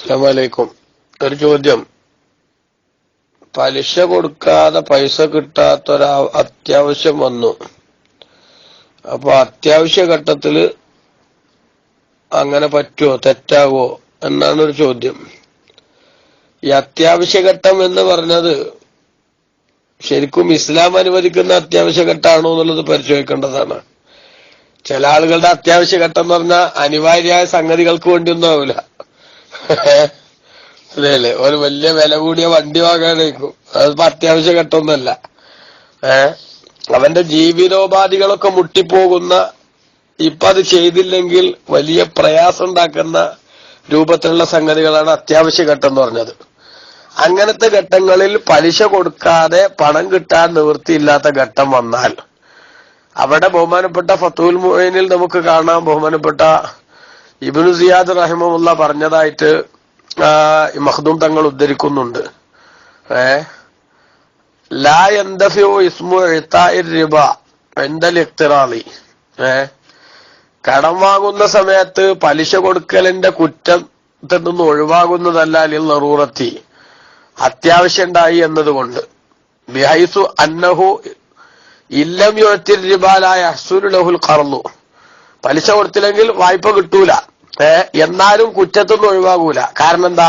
അസ്സലാമു അലൈക്കും. ഒരു ചോദ്യം. പലിശ കൊടുക്കാതെ പൈസ കിട്ടാത്തൊരു അത്യാവശ്യം വന്നു. അപ്പൊ അത്യാവശ്യ ഘട്ടത്തില് അങ്ങനെ പറ്റുമോ, തെറ്റാവോ എന്നാണ് ഒരു ചോദ്യം. ഈ അത്യാവശ്യ ഘട്ടം എന്ന് പറഞ്ഞത് ശരിക്കും ഇസ്ലാം അനുവദിക്കുന്ന അത്യാവശ്യ ഘട്ടമാണോ എന്നുള്ളത് പരിശോധിക്കേണ്ടതാണ്. ചില ആളുകളുടെ അത്യാവശ്യ ഘട്ടം എന്ന് പറഞ്ഞാൽ അനിവാര്യമായ സംഗതികൾക്ക് വേണ്ടിയൊന്നും ആവില്ല. അല്ലേ, ഒരു വലിയ വില കൂടിയ വണ്ടി വാങ്ങാനായിരിക്കും, അതിപ്പോ അത്യാവശ്യ ഘട്ടമൊന്നുമല്ല. അവന്റെ ജീവിതോപാധികളൊക്കെ മുട്ടിപ്പോകുന്ന, ഇപ്പൊ അത് ചെയ്തില്ലെങ്കിൽ വലിയ പ്രയാസം ഉണ്ടാക്കുന്ന രൂപത്തിലുള്ള സംഗതികളാണ് അത്യാവശ്യ ഘട്ടം എന്ന് പറഞ്ഞത്. അങ്ങനത്തെ ഘട്ടങ്ങളിൽ പലിശ കൊടുക്കാതെ പണം കിട്ടാൻ നിവൃത്തിയില്ലാത്ത ഘട്ടം വന്നാൽ അവിടെ ബഹുമാനപ്പെട്ട ഫത്തുൽ മുഈനിൽ നമുക്ക് കാണാം, ബഹുമാനപ്പെട്ട ഇബ്നു സിയാദ് റഹിമഹുല്ല പറഞ്ഞതായിട്ട് മഖ്ദൂം തങ്ങൾ ഉദ്ധരിക്കുന്നുണ്ട്. ലാ യൻദഫിഉ ഇസ്മു ഇതാഇർ റിബ ഇൻദൽ ഇഖ്തിറാളി. കടം വാങ്ങുന്ന സമയത്ത് പലിശ കൊടുക്കലിന്റെ കുറ്റത്തിൽ നിന്ന് ഒഴിവാകുന്നതല്ല ലിൽ ളറൂറത്തി, അത്യാവശ്യം ഉണ്ടായി എന്നതുകൊണ്ട്. ബിഹൈസു അന്നഹു ഇല്ലം യുഅ്തിർ റിബ ലാ യഹ്സുലു ലഹുൽ ഖർളു, പലിശ കൊടുത്തില്ലെങ്കിൽ വായ്പ കിട്ടൂല, എന്നാലും കുറ്റത്തിൽ നിന്ന് ഒഴിവാകൂല. കാരണം എന്താ?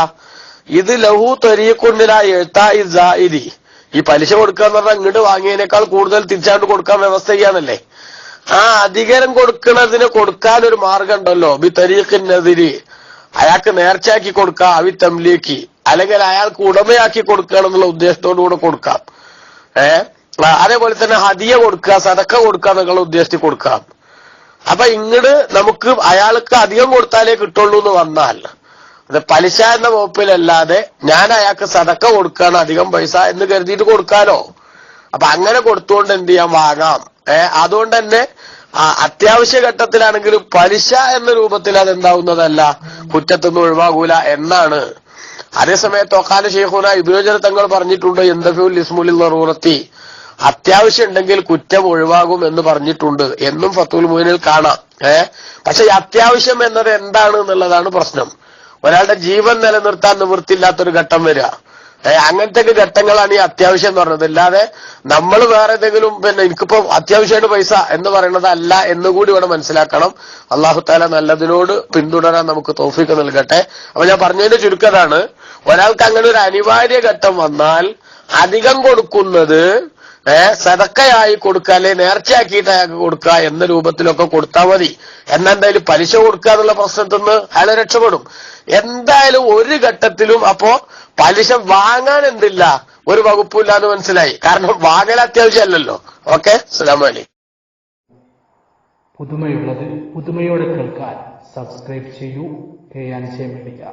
ഇത് ലഹു ത്വരീഖുൻ ഇലാ ഇഅ്താഇ സായിലി, ഈ പലിശ കൊടുക്കുക എന്ന് പറഞ്ഞാൽ ഇങ്ങോട്ട് വാങ്ങിയതിനേക്കാൾ കൂടുതൽ തിരിച്ചാണ്ട് കൊടുക്കാൻ വ്യവസ്ഥ ചെയ്യാന്നല്ലേ. ആ അധികാരം കൊടുക്കുന്നതിന് കൊടുക്കാൻ ഒരു മാർഗം ഉണ്ടല്ലോ. ബി തരീഖിൻ നദിരി, അയാൾക്ക് നേർച്ചയാക്കി കൊടുക്കാം. അവി തംലീക്കി, അല്ലെങ്കിൽ അയാൾക്ക് ഉടമയാക്കി കൊടുക്കണം എന്നുള്ള ഉദ്ദേശത്തോടു കൂടെ കൊടുക്കാം. അതേപോലെ തന്നെ ഹദിയ കൊടുക്കുക, സദക്ക കൊടുക്കുക എന്നുള്ള ഉദ്ദേശത്തിൽ കൊടുക്കാം. അപ്പൊ ഇങ്ങോട്ട് നമുക്ക് അയാൾക്ക് അധികം കൊടുത്താലേ കിട്ടുള്ളൂ എന്ന് വന്നാൽ അത് പലിശ എന്ന വകുപ്പിലല്ലാതെ ഞാൻ അയാൾക്ക് സദക്ക കൊടുക്കാണ് അധികം പൈസ എന്ന് കരുതിയിട്ട് കൊടുക്കാലോ. അപ്പൊ അങ്ങനെ കൊടുത്തുകൊണ്ട് എന്ത് ചെയ്യാൻ, വാങ്ങാം. അതുകൊണ്ട് തന്നെ അത്യാവശ്യ ഘട്ടത്തിലാണെങ്കിലും പലിശ എന്ന രൂപത്തിൽ അതെന്താവുന്നതല്ല, കുറ്റത്തൊന്നും ഒഴിവാകൂല എന്നാണ്. അതേസമയത്ത് ഒക്കാല ശൈഖുന ഇബ്നു ഹജർ തങ്ങൾ പറഞ്ഞിട്ടുണ്ട്, യൻദഫിഉൽ ഇസ്മു ലിൽ ളറൂറത്തി, അത്യാവശ്യം ഉണ്ടെങ്കിൽ കുറ്റം ഒഴിവാകും എന്ന് പറഞ്ഞിട്ടുണ്ട് എന്നും ഫത്തുൽ മുഈനിൽ കാണാം. പക്ഷെ ഈ അത്യാവശ്യം എന്നത് എന്താണ് എന്നുള്ളതാണ് പ്രശ്നം. ഒരാളുടെ ജീവൻ നിലനിർത്താൻ നിവൃത്തിയില്ലാത്തൊരു ഘട്ടം വരിക, അങ്ങനത്തെ ഘട്ടങ്ങളാണ് ഈ അത്യാവശ്യം എന്ന് പറഞ്ഞത്. അല്ലാതെ നമ്മൾ വേറെ ഏതെങ്കിലും എനിക്കിപ്പോ അത്യാവശ്യമായിട്ട് പൈസ എന്ന് പറയുന്നത് അല്ല എന്നുകൂടി ഇവിടെ മനസ്സിലാക്കണം. അല്ലാഹു തആല നല്ലതിനോട് പിന്തുടരാൻ നമുക്ക് തൗഫീഖ് നൽകട്ടെ. അപ്പൊ ഞാൻ പറഞ്ഞതിന്റെ ചുരുക്കതാണ്, ഒരാൾക്ക് അങ്ങനെ ഒരു അനിവാര്യ ഘട്ടം വന്നാൽ അധികം കൊടുക്കുന്നത് സദക്കയായി കൊടുക്കുക, അല്ലെ നേർച്ചയാക്കിയിട്ട് അയാൾക്ക് കൊടുക്കുക എന്ന രൂപത്തിലൊക്കെ കൊടുത്താൽ മതി. എന്നെന്തായാലും പലിശ കൊടുക്കുക എന്നുള്ള പ്രശ്നത്തിൽ നിന്ന് അയാൾ രക്ഷപ്പെടും. എന്തായാലും ഒരു ഘട്ടത്തിലും അപ്പോ പലിശ വാങ്ങാൻ എന്തില്ല, ഒരു വകുപ്പില്ല എന്ന് മനസ്സിലായി. കാരണം വാങ്ങൽ അത്യാവശ്യമല്ലല്ലോ. ഓക്കെ, അസ്സലാമു അലൈക്കും. പുതുമയുള്ളത് പുതുമയോടെ കേൾക്കാൻ സബ്സ്ക്രൈബ് ചെയ്യൂ. മീഡിയ.